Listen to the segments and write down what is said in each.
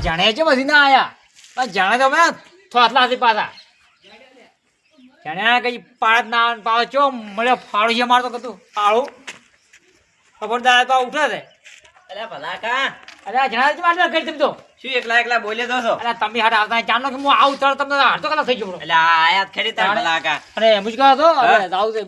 જણે છે બધી ના આયા પણ જણે તો મેં થોતલા હતી પાછા જણે કઈ પાડ ના પાવ ચો મળે ફાળું છે મારતો કતું ફાળું ખબરદાર તો ઉઠે છે અરે ભલા કા અરે જણા જ મારતો કરી તમે તો શું એકલા એકલા બોલે તો છો અરે તમે હાટ આવતા જાણો કે હું આવું તળ તમને હાડતો કલા થઈ ગયો એટલે આ આયાત ખરી તાર ભલા કા અરે એમ જ કહો તો અરે જાવ છે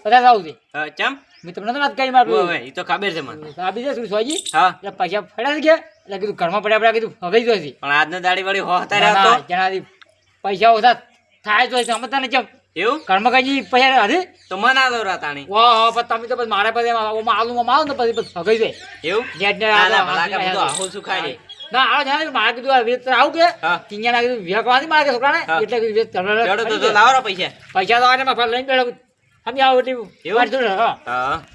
બધા જાવ છે ચમ મેં તમને તો વાત કરી મારું ઓય ઈ તો ખબર છે મને સાબી છે શું સોજી હા એટલે પૈસા ફેડા ગયા એટલે કીધું ઘરમાં પડ્યા કીધું હગઈ જો છે પણ આજનો દાડી વાળી હો તારે હતો જણાથી પૈસા ઓછા થાય તો સમજતા ને ચમ એવું ઘરમાં કઈ પૈસા હતી તો મન આલો રાતાણી વાહ પણ તમે તો પછી મારા પાસે આલુમાં આવો ને પછી હગઈ જાય એવું નેટ ને ના ભલા કા બધું આહો શું ખાઈ ના આવો જાણે મારે કીધું આવું કે કિંયા ના કીધું વિવેક વાળી મારે છોકરાને એટલે ચડો તો લાવો પૈસા પૈસા તો આને મારા લઈને બેઠો અમે આવો એટલે એવું હા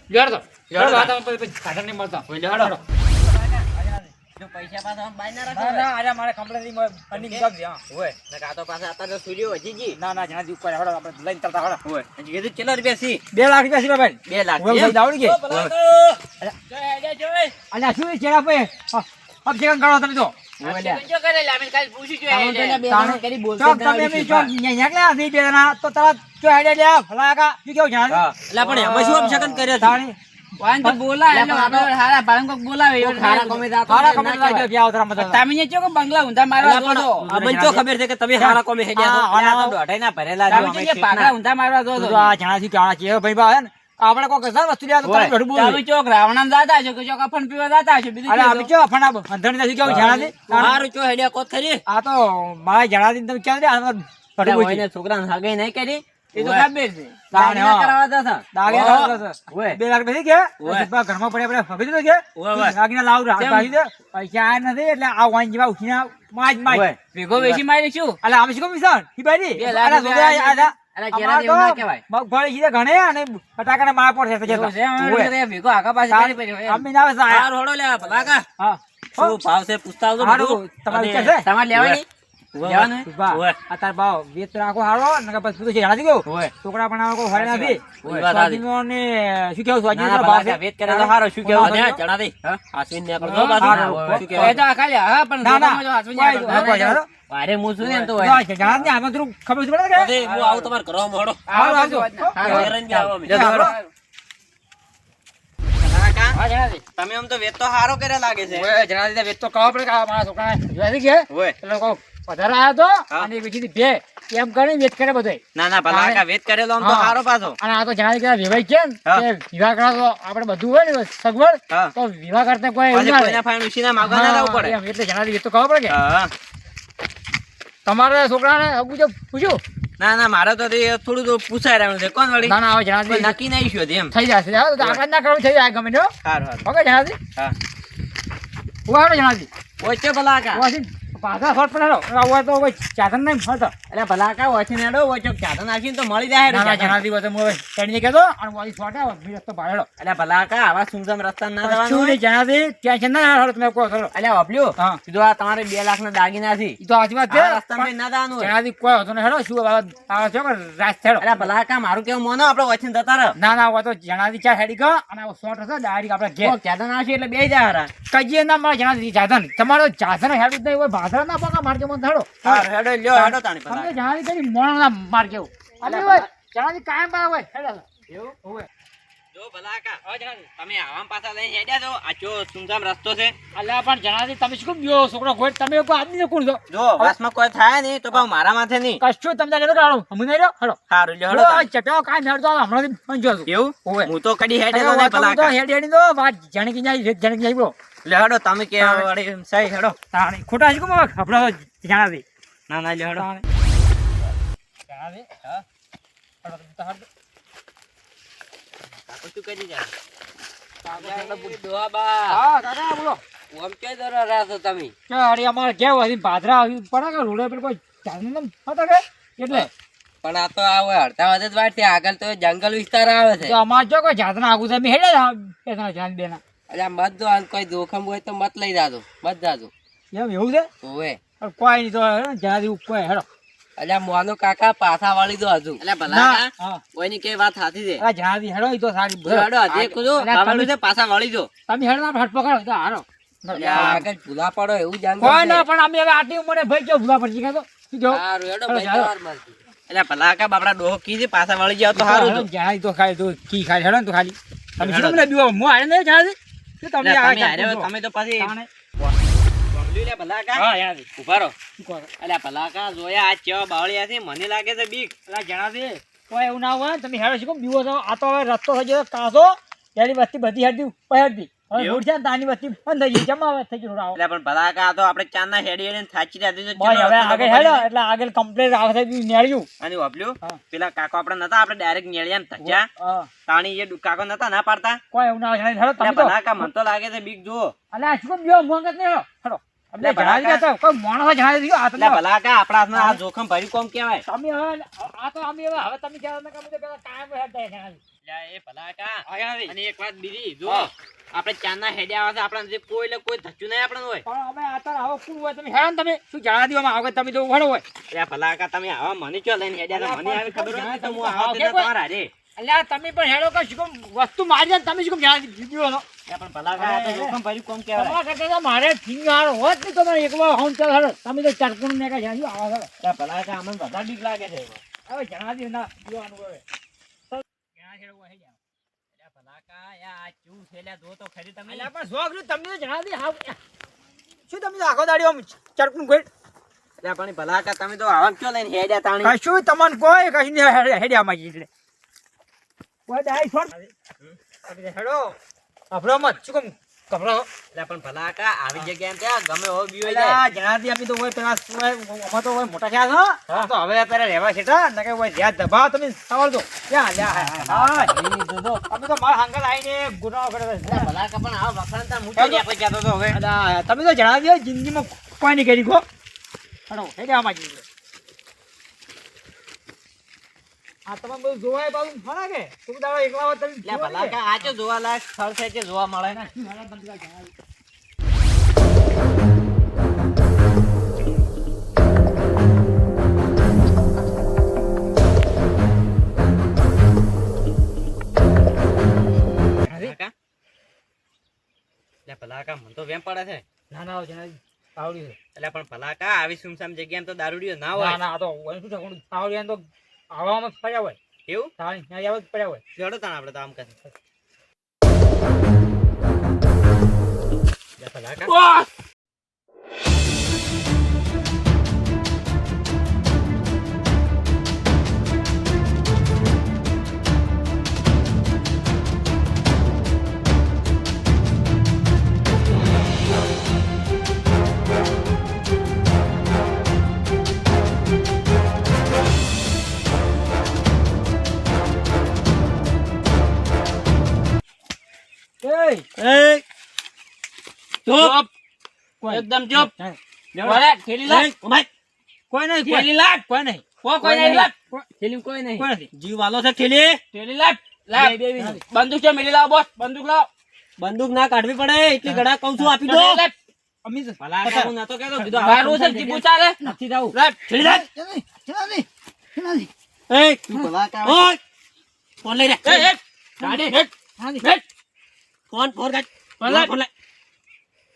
જોડ તો પછી ખાતા નહીં મળતા હડો પૈસા પાછા બાય ના રાખો ના અરે મારે કમ્પ્લેન અર્નિંગ કર દે હોય ને કાતો પાછા અત્યારે સૂર્યો હજી ના ના જણાથી ઉપર હડો આપણે લઈને તરતા હડો હોય હજી કીધું કેટલા રૂપિયા સી 2 લાખ રૂપિયા છે ભાઈ 2 લાખ હું દાવડી કે અલ્યા શું છે આપે અબ જેકન કરો તમે તો ખબર છે કે તમે હારા કોમે આપણે કોઈ કસા વસ્તુ ચોક રાવણ દાદા છે કે ચોક અફન પીવા દાદા છે આ તો મારા જણાથી તમે ક્યાં છોકરા હાગે નહીં કરી એ તો ખબર છે 2 લાખ પછી કે ઘરમાં પડ્યા ફગી કે લાવ પૈસા આ નથી એટલે આ વાઈન જેવા ઉઠીને ભેગો વેચી મારી શું એટલે અમે શું મિશન મગફળી ઘણે અને ફટાકડા માર પડશે ભાવ છે પૂછતા તમારે લેવાની છોકરા પણ શું કેવું વેત કરે સારો શું કેવું અરે હું શું એમ તો ખબર છે હું આવું તમારે ઘરમાં તમે આમ તો વેત તો સારો કરે લાગે છે જણાવી વેત તો કહો પડે મારા છોકરા વધારે આવ્યો તો અને બીજી બે એમ કરી વેત કરે બધે ના ભલા વેત કરેલો આમ તો સારો પાછો અને આ તો જણાવી કે વિવાહ છે ને વિવાહ કરા તો આપણે બધું હોય ને સગવડ તો વિવાહ કરતા કોઈ એટલે જણાવી વેત તો કહો પડે કે તમારા છોકરાને પૂછ્યું ના મારે તો થોડું તો પૂછાય રહ્યું છે કોણ વળી ના ના જણાવી નક્કી નહીં શું એમ થઈ જશે આગળ ના કરવું થઈ જાય ગમે ને ઓકે જણાવી હા હું જણાવી ઓછે ભલા કા પાછા ફટ પડે આવું તો ચાધન નહીં ફરતો એટલે ભલા કા ઓછી નેડો ઓછો ચાધન નાખીને તો મળી જાય જણાવી હોય તો હું ચડીને કહેતો અને વાળી ફોટે રસ્તો પાડેલો એટલે ભલા કા આવા સુમસમ રસ્તા ના જવાનું જણાવી ત્યાં છે ના હળો તમે કહો કરો એટલે વાપલ્યો કીધું આ તમારે 2 લાખ ના દાગીના છે ઈ તો સાચી વાત છે રસ્તામાં ના જવાનું જણાવી કોઈ હતો ને હેડો શું આવે છે કે રાત થેડો એટલે ભલા કા મારું કેવું મોનો આપણે ઓછી જતા રહો ના હોય તો જણાવી ચાર હેડી ગયો અને શોર્ટ હશે ડાયરેક્ટ આપણે ઘેર ચાધન આવશે એટલે બે જાય હારા કજીએ ના મારે જણાવી ચાધન તમારો ચાધન હેડ જ નહીં હોય ભાષા ના પકા માર કેમ થડો હેડો લ્યો હેડો તાણી ભલા તમને જણાવી કરી મોણ ના માર કેવું અલે હોય જણાવી કાયમ બા હોય હેડો એવું હોય જો ભલા કા તમે આવામ પાછા લઈને હેડ્યા છો આ જો સુમસામ રસ્તો છે અલ્યા પણ જણાવી તમે શું ગયો છોકરો કોઈ તમે કોઈ આદમી કોણ છો જો વાસમાં કોઈ થાય નહીં તો પાવ મારા માથે નહીં કશું તમને લેતો કાઢો હમું નહીં રહ્યો હેડો સારું લ્યો હેડો ચટાવ કાય મેળ તો હમણાં પંજો છું એવું હોય હું તો કડી હેડ્યો નહીં ભલા તો હેડી તો વાત જાણી કે જાય જાણી કે જાય લે હેડો તમે કે વળી સહી હેડો તાણી ખોટા છે કો મગ આપડા જણાવી ના લે હેડો જણાવી હા હેડો તો હડ શું કરી જાય હા કાકા બોલો ઓમ કે દરા રાસો તમે કે અરે અમાર કેવ હતી ભાદરા આવી પડે કે રોડે પર કોઈ ચાલને હતો કે એટલે પણ આ તો આવે હડતા વધે જ વાત આગળ તો જંગલ વિસ્તાર આવે છે તો અમાર જો કોઈ જાતના આગુ તમે હેડે એના જાન બેના અરે મત દો કોઈ જોખમ હોય તો મત લઈ જાજો મત જાજો એમ એવું છે ઓવે કોઈ નહીં તો જાદી કોઈ હેડો અલ્યા મોનો કાકા પાછા વાળી દો હજુ અલ્યા ભલા કોઈની કે વાત સાચી છે અરે જાદી હેડો ઈ તો સારી હેડો દેખો જો પાછા વાળી દો તમે હેડો ના હટ પકડો તો હારો આગળ ભૂલા પડો એવું જાણ કોઈ ના પણ અમે હવે આટલી ઉંમરે ભાઈ કેવું ભૂલા પડશે કે તો શું કહો સારું હેડો ભાઈ જવાર મારતી. એટલે ભલા કા બાપડા ડોહો કીધી પાછા વળી જાવ તો સારું હતું. જાય તો ખાય તો કી ખાય હેડો ને તો ખાલી તમે શું મને બીવો હું આને નહીં જાણે છે તમે એટલે આ તમે હારે તમે તો પાછી તાણે. બબલ્યું લે ભલા કા હા યાર ઉભા રહો. શું કહો એટલે ભલા કા જોયા આ કેવા બાવળિયા છે મને લાગે છે બીક. અલા જણા દે કોઈ એવું ના હોય તમે હેડો શીખો બીવો છો આ તો હવે રસ્તો થઈ ગયો કાસો એની વસ્તી બધી હેડતી પહેરતી હવે એવું? રોડ છે ને તાની વસ્તી બંધ થઈ ગઈ જમા થઈ ગયું આવો એટલે પણ ભલા કા તો આપણે ચાંદના હેડી હેડીને થાચી રહ્યા છે. ભાઈ હવે આગળ હેડો એટલે આગળ કમ્પ્લેટ આવશે બી નેળ્યું અને વાપલ્યું હા. પેલા કાકો આપણે નતા આપણે ડાયરેક્ટ નેળિયા થચ્યા હા તાણી એ કાકો નતા ના પાડતા. કોઈ એવું ના હોય હેડો તમે એટલે તો ભલા કા મને તો લાગે છે બીક જુઓ. અલા શું કેમ બીવો મોંઘત નહીં હેડો અમને એટલે ભલા જણાવી દેતો કોઈ માણસ જણાવી દીધું આ એટલે તો ભલા કા આપણા હાથમાં આ જોખમ ભર્યું કોમ કહેવાય. તમે હવે આ તો અમે હવે તમે કહેવા ના કામ તો પેલા કાયમ હેડતા જણાવી એટલે એ ભલા કા આયા અને એક વાત બીજી જો હા. આપણે ચાંદના હેડ્યા આવે છે આપણે જે કોઈ એટલે કોઈ ધચ્ચું નહીં આપણે હોય. પણ અમે આતર આવો કોણ હોય તમે હેરાન તમે શું જણાવી દેવામાં આવે તમે તો વડો હોય એટલે ભલા કા તમે આવા મને ચો લઈને હેડ્યા હતા? મને આવી ખબર હોય ને તો હું આવા હા, તેના કે કોઈ- તમારા હારે. અલ્યા તમે પણ હેડો કે શું કેમ વસ્તુ મારી જાય તમે શું કેમ જણાવી દીધું હતો એટલે પણ ભલા કા આ તો જોખમ ભર્યું કોમ કહેવાય. તમારા કરતા તો મારે ફિંગાર હોત ને તો મને એકવાર હોમ ચાલ હેડો તમે તો ચરકું ને કાંઈ જાણ્યું આવા હેડો એટલે ભલા કા અમને વધારે બીક લાગે છે. હવે જણાવી દે ના જોવાનું હવે જણાવી હેડો હોય હેડ્યા. એટલે ભલા કા આ ચૂ થેલા જો તો ખરી તમે. અલ્યા પણ શોખ રહ્યું તમને તો જણાવી દે હાવ શું તમે તો આખો દાડી આમ ચરકું કોઈ એટલે પણ ભલા કા તમે તો આવા ચો લઈને હેડ્યા તાણી. કશું તમને કોઈ કશું નહીં હેડ્યા માં એટલે કોઈ દાઈ છોડ હેડો અભરો મત શું કેમ કપડો એટલે પણ ભલા કા આવી જગ્યાએ ત્યાં ગમે એવો બી હોય જાય. જણાતી આપી તો હોય પેલા અમે તો હોય મોટા થયા છો તો હવે પેલા રહેવા છે ને કે હોય જ્યાં દબાવ તમે સવાલ તો ત્યાં લ્યા તમે તો મારા હંગલ આવીને ગુનાહ કરે છે એટલે ભલા કા પણ આવા વખણાતા મૂકી દે આપણે કહેતો તો હવે. અલા, તમે તો જણાવી દો જિંદગીમાં કોઈ નહીં કરી ગો હેડો હેડે આમાં જઈએ આ તમે બધું જોવાય બાબુ ફરા કે તું દાડા એકલા હોય તમે એટલે ભલા કા આ જો જોવાલાયક સ્થળ છે જે જોવા મળે ને. ભલા કા? એટલે ભલા કા મને તો વેમ પડે છે. ના ના જણાવી આવડ્યું છે એટલે પણ ભલા કા આવી સુમસામ જગ્યાએ તો દારૂડિયો ના ના હોય. ના આ તો હોય શું ઠાકોર આવડ્યું તો આવામાં પડ્યા હોય એવું તાણી ત્યાં આવા જ પડ્યા હોય જોડો તાણ આપણે તો આમ કરે. એટલે ભલા કા? એ ચૂપ કોઈ એકદમ ચૂપ. કોઈ બોલે, થેલી લાગ. ઉભા. કોઈ નહીં થેલી લાગ. કોઈ નહીં કોઈ નહીં લાગ. કોઈ- થેલી કોઈ નહીં. કોઈ નથી જીવ વાલો છે થેલી. થેલી લાગ. લાગ. બે, બે, બે. બંદૂક છે મેલી લાવો બોસ. બંદૂક લાવો. બંદૂક ના કાઢવી પડે એટલી ઘડા કહું છું આપી દો. અમી તો ભલા કા હું નતો કહેતો કીધું મારું છે જીબુ ચાલે. નથી જાવું લાગ. થેલી લાગ. એ તું ભલા કા ઓય ફોન લઈ લે. એ ગાડી. ફોન ફોન કાઢ. ભલા ફોન લે.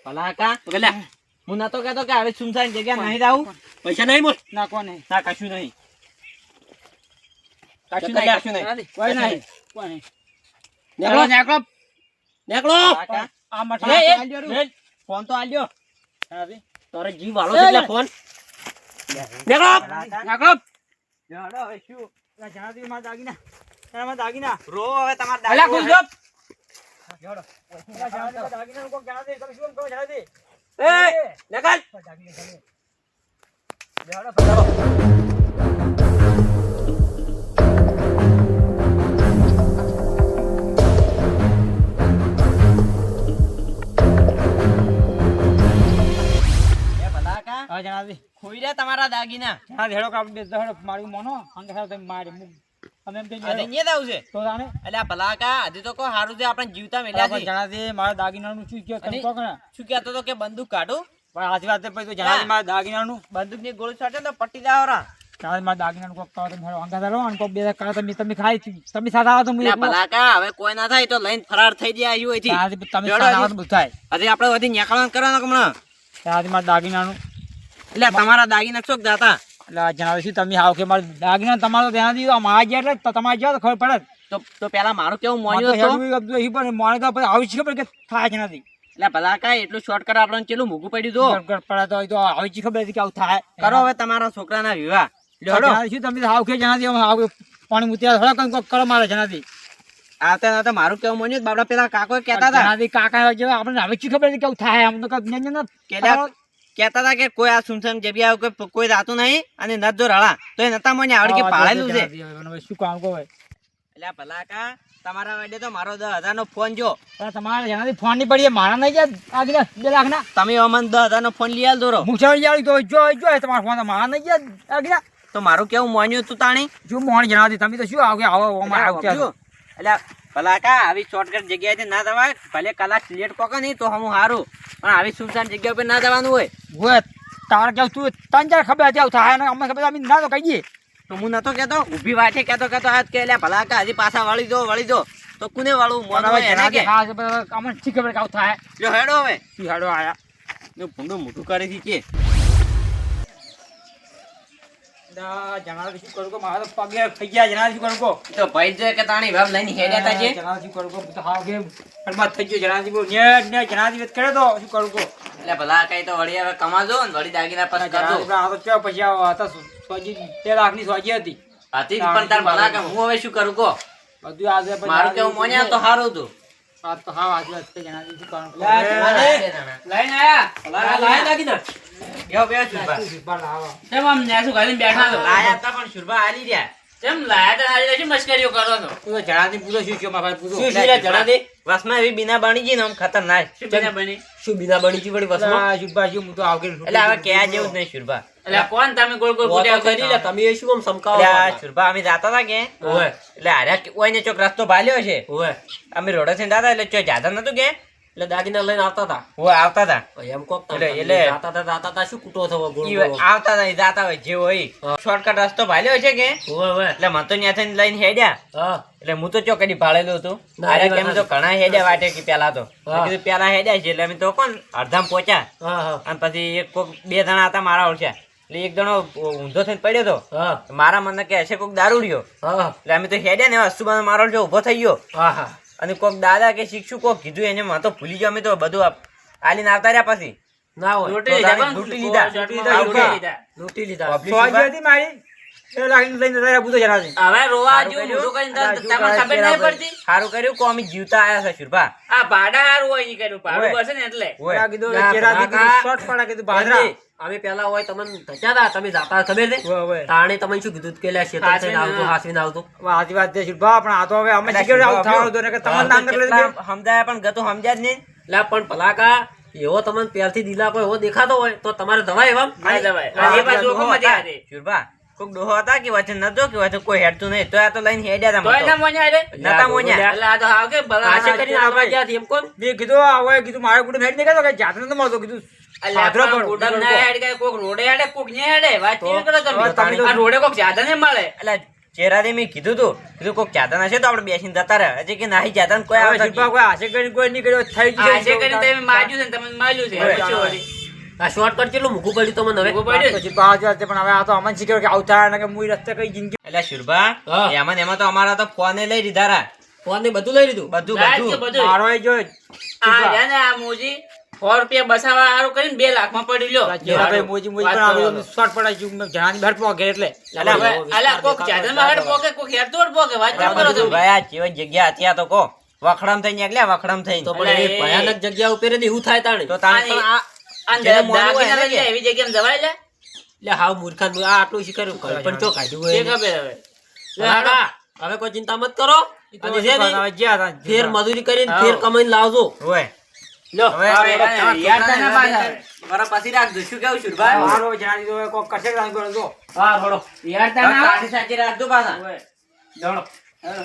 ભલા કા ઓલે હું નતો કહેતો કે હવે સુમસાન જગ્યા નહીં જાવું. પૈસા નહીં બોલ. ના કોઈ નહીં ના કશું નહીં. કશું નહીં, નહીં કશું નહીં. કોઈ નહીં કોઈ નહીં નીકળો. નેકળો નીકળો. આ એ, મઠા એ, આલ્યો રું. એ, ફોન તો આલ્યો. હા, તારે જીવ વાળો છે એટલે ફોન. નીકળો. નેકળો જાડો હવે શું? પેલા જણાવી મારા દાગીના મારા દાગીના રો હવે તમારે અલ્યા દારૂ ખુશ હવે. જો પેલા જણાવી દાગીના કોક જણાવી તમે શું કહો જણાવી એ, નીકળ. દાગીના જણાવી એ ભલા કા હા જણાવી ખોઈ રહ્યા તમારા દાગીના. જણાવી હેડો કાપ બે હેડો મારું મોનો અંગ ખાવ તમે મારે અમે એમ આજે કહીએ અહીંયા જ આવશે. તો જાણે એટલે આ ભલા કા હજી તો કોઈ હારું છે આપણે જીવતા મેલ્યા છે. જણાવી મારા દાગીનાનું શું કયો તમે અને- કહો કે ના? શું કહેતો તો કે બંદૂક કાઢું. પણ આજી વાત પછી તો જણાવી મારા દાગીનાનું બંદૂકની ગોળી છાટે તો પટ્ટી જાવ રા. કાલે મારા દાગીનાનું કોક કરો તમે હંગા ધરો અને કોક બે કરો તમે ખાઈ તમે સાથે આવો તો હું લે એકલો. ભલાકા હવે કોઈ ના થાય તો લઈને ફરાર થઈ જાય આવ્યું અહીંથી. ત્યાંથી તમે સાથે આવો તો બધું થાય. હજી આપણે બધી નીકળવાનું કરવાનું હમણાં. ત્યાંથી મારા દાગીનાનું એટલે તમારા દાગીના ચોક જાતા એટલે આ જણાવીશું તમે આવો કે મારા દાગીના તમારો ધ્યાન દીધો આમ આ ગયા એટલે તમારે જાઓ તો ખબર પડે. તો પેલા મારું કેવું મને મોન્યું તો હતું. હેડું ગમતું નહીં પણ મને તો પછી આવી જ ખબર કે થાય જ નથી. એટલે ભલાકા એટલું શોર્ટકટ આપણને કેટલું મોંઘું પડ્યું તો. પડે તો આવી જ ખબર હતી કે આવું થાય. કરો હવે તમારા છોકરાના વિવાહ. લ્યો હેડો. જણાવીશું તમે આવ કે જણાવી આવ પાણી મૂત્યા થોડા કંઈક કરો મારે જણાવી. આવતા મારું કેવું મોન્યું તો બાપડા પેલા કાકો કહેતા હતા જણાવી કાકા જેવા આપણે આવી જ ખબર હતી કે આવું થાય આમ તો કેતા હતા કે કોઈ આ સુમસામ જગ્યા કોઈ જાતું નહીં અને નત જો રળા તો એ નતા મને આવડે કે પાળેલું છે. શું કામ કહો એટલે ભલાકા તમારા વાડે તો મારો 10,000 નો ફોન જો. તમારે જણાવી ફોન ની પડીએ મારા નહીં ગયા આગળ 2 લાખ ના તમે અમને 10,000 નો ફોન લઈ આલ દોરો. મુસાઈ તો જો તમારા ફોન મારા નહીં ગયા આગળ તો મારું કેવું મોન્યું તું તાણી. જો મોણ જણાવી તમે તો શું આવો કે આવો એટલે ભલાકા આવી શોર્ટકટ જગ્યાએથી ના જવાય. ભલે કલાક લેટ પોકે નહીં તો હું સારું પણ આવી સુમસાન જગ્યા ઉપર ના જવાનું હોય. હોય તારે કેવું તું 3-4 ખબર હતી આવું થાય ને અમને ખબર અમે ના તો કહીએ. તો હું નતો કેતો ઊભી વાટે કેતો આજ કે એટલે ભલાકા હજી પાછા વળી દો તો કોને વાળું મોન હોય એને કે અમને શી ખબર કે આવું થાય. જો હેડો હવે શું હાડો આયા જો ભૂંડું મોટું કરે છે કે જણાવી શું કરું મારા તો પગે થઈ ગયા જણાવી શું કરું તો ભાઈ જો કે તાણી ભાવ લઈને હેડ્યા તા છે. જણાવી શું કરું તો હાવ કે બરબાદ થઈ ગયો જણાવી ને જણાવી કરે તો શું કરું એટલે ભલાકા તો વળી હવે કમાજો ને વળી દાગીના પર કરજો. આ તો કેવા પછી આવો હતા સોજી 2 લાખ ની સોજી હતી હતી પણ તાર ભલાકા હું હવે શું કરું કો. બધું આજે મારું કેવું મોન્યા તો સારું હતું. આ તો હાવ આજે વાત જણાવી શું કરું લઈને આયા લાયા દાગીના ગયો બે શુરભા સુભા લાવો કેમ આમ નેસું ગાલીને બેઠા છો? લાયા હતા પણ શુરભા હાલી રહ્યા. કેમ લાયા તા હારી શું મસ્કરીઓ કરો છો? તું જણાવી પૂછો શું કયો મારા પૂછો શું શું જણા દે વસમાં એવી બીના બની ગઈ ને આમ ખતરનાક. શું બને બની? શું બીના બની ગઈ વળી વસમાં. સુભા શું હું તો આવ કે એટલે હવે કયા જેવું જ નહીં શુરભા. એટલે કોણ તમે ગોળ ગોળ ફૂટ્યા કરી લે તમે એટલે આ શુરભા અમે જાતા હતા કે એટલે હાર્યા ઓયને ચોક રસ્તો ભાલ્યો છે. અમે રોડે થી જાતા એટલે ચો જાતા નતું કે એટલે દાગીના લઈને આવતા હતા. ઓય આવતા હતા એમ કોક એટલે જાતા હતા શું કૂટો થવો ગોળ ઈ ગોળ. આવતા હતા ઈ જાતા હોય જે હોય શોર્ટકટ રસ્તો ભાલ્યો છે કે ઓવે ઓવે. એટલે મને તો ત્યાંથી લઈને હેડ્યા. હા એટલે હું તો ચોકડી ભાળેલું હતું. ના, અરે ના, કેમ તો ઘણા હેડ્યા વાટે કે પેલા તો હા. મેં કીધું પેલા હેડ્યા છે એટલે અમે તો કોણ અડધામ પહોંચ્યા. હા હા અને પછી એક કોક 2 જણા હતા મારા ઓળખ્યા એટલે એક જણો ઊંધો થઈને પડ્યો હતો. હા મારા મને કે હશે કોક દારૂડિયો. હા એટલે અમે તો હેડ્યા ને અસુબાનો મારો જો ઊભો થઈ ગયો હા હા અને કોક દાદા કે શિક્ષુ કોક કીધું એને મને તો ભૂલી ગયો. અમે તો બધું આલીને આવતા રહ્યા પછી ના હોય રોટી લીધા કોણ? રોટી લીધા. રોટી લીધા. લૂંટી લીધા. સોજી હતી મારી 2 લાખ ની લઈને જરા પૂછો જણાવી હવે રોવા સારું જેવું કર્યું. મોઢું કરીને તમને ખબર નહીં પડતી? સારું કર્યું કો અમે જીવતા આયા છે શુરભા. આ ભાડા હારું હોય નહીં કર્યું ભાડું ઓય. બસે ને એટલે ઓય. કીધું ના, ચેરાથી કીધું કાકા. શોર્ટ પડા કીધું ભાદરા અમે પેલા હોય તમને ધચ્યા હતા તમે જાતા ખબર છે ઓય ઓય તાણે તમે શું કીધું કે લે શેતર થઈને આવતો હાસવીને આવતો. સાચી વાત છે શુભા પણ આ તો હવે અમે શીખે આવું થવાનું હતું ને કે તમને હા, આંગર લઈ કેટલા સમજાયા પણ ગતું સમજ્યા જ નહીં. લે પણ ભલાકા એવો તમને પહેલથી દિલા કોઈ એવો દેખાતો હોય તો તમારે દવાય એવા ના જવાય. હા, એ પાછું ડોહો જોખમ જ હતા. યાર એ. શુરભા કોક ડોહો હતા કે વચ્ચે નતો કે વચ્ચે કોઈ હેડતું નહીં તો આ તો લઈને હેડ્યા હતા તોય મને ના તો. મોન્યા રે? નતા મોન્યા. એટલે આ તો હાવ કે ભલા આશે કરીને આવવા ગયા એમ કોણ મેં કીધું આ હોય કીધું મારે કુટુંબ હેડ નહીં કે જાતે નતો મળતો કીધું અલ્યા ભાદરા પણ પર ગુડમ ના હેડ કે કોક રોડે હેડે કોક ને હેડે વાત કેવી કરો તમે? હવે તમે તો- આ રોડે કોક જ્યાદા ને મળે. એટલે ચેરાથી મેં કીધું કીધું કોક જાતા હશે તો આપણે બેસીને જતા રહે. હજી કે નાહી જાતા ને કોઈ હવે આવતા શુભા કોઈ આશે કરીને કોઈ નહીં કર્યો થઈ આશે કરીને તમે માર્યું છે ને તમે માર્યું છે. ઓય. હવે શું વળી? આ શોર્ટકટ કેટલું મૂકવું પડ્યું તમને હવે મૂકવું પડ્યું? શુભા સાચી વાત છે પણ હવે આ તો અમને શીખ્યો કે આવું થાય ને કે મુઈ રસ્તે કઈ જિંદગી એટલે શુરભા હા. એમાં ને એમાં તો અમારા તો ફોને લઈ લીધા રા. ફોન ને બધું લઈ લીધું બધું જાય છે બધું બધું. મારો જો આ રહ્યા ને આ મોજી 100 રૂપિયા બસાવા હારું કરીને 2 લાખમાં પડી લ્યો. ભાઈ મોજી મોજી પણ આવી શોર્ટ પડાઈ ગયું મેં જણાની બહાર પોકે એટલે અલા, હવે અલા કોક જ્યાદામાં હેડ પોકે કોક હેડ તોડ પોકે વાત કેમ કરો તમે? ભાઈ આ કેવી જગ્યા હતી આ તો કહો વખડામ થઈને નીકળ્યા વખડામ થઈને તો પણ એ ભયાનક જગ્યા ઉપર ને એવું થાય તાણે તો તાણ પણ આ આ જેને મોનું હોય દાગીના એને લઈને કે. એવી જગ્યામાં જવાય લે? એટલે હાવ મૂર્ખાન આ આટલું શીખર્યું પણ તો કાઢ્યું તે હોય ખબર હવે. ભલાકા, હવે કોઈ ચિંતા મત કરો અને છે ને, હવે જ્યાં હતા ફેર મજૂરી કરીને હા. ફેર કમાઈને લાવજો હોય લ્યો હવે યાદ થાય ને પાછા. મારા પાછી રાખજો શું કેવું શુરભા મારો જણાની તો કોઈ કશે જ ના કરો તો હા, બોલો. યાદ થાય ને આવા? કાઢી સાચી રાખજો પાછા ઓય. દોડો. હેલો.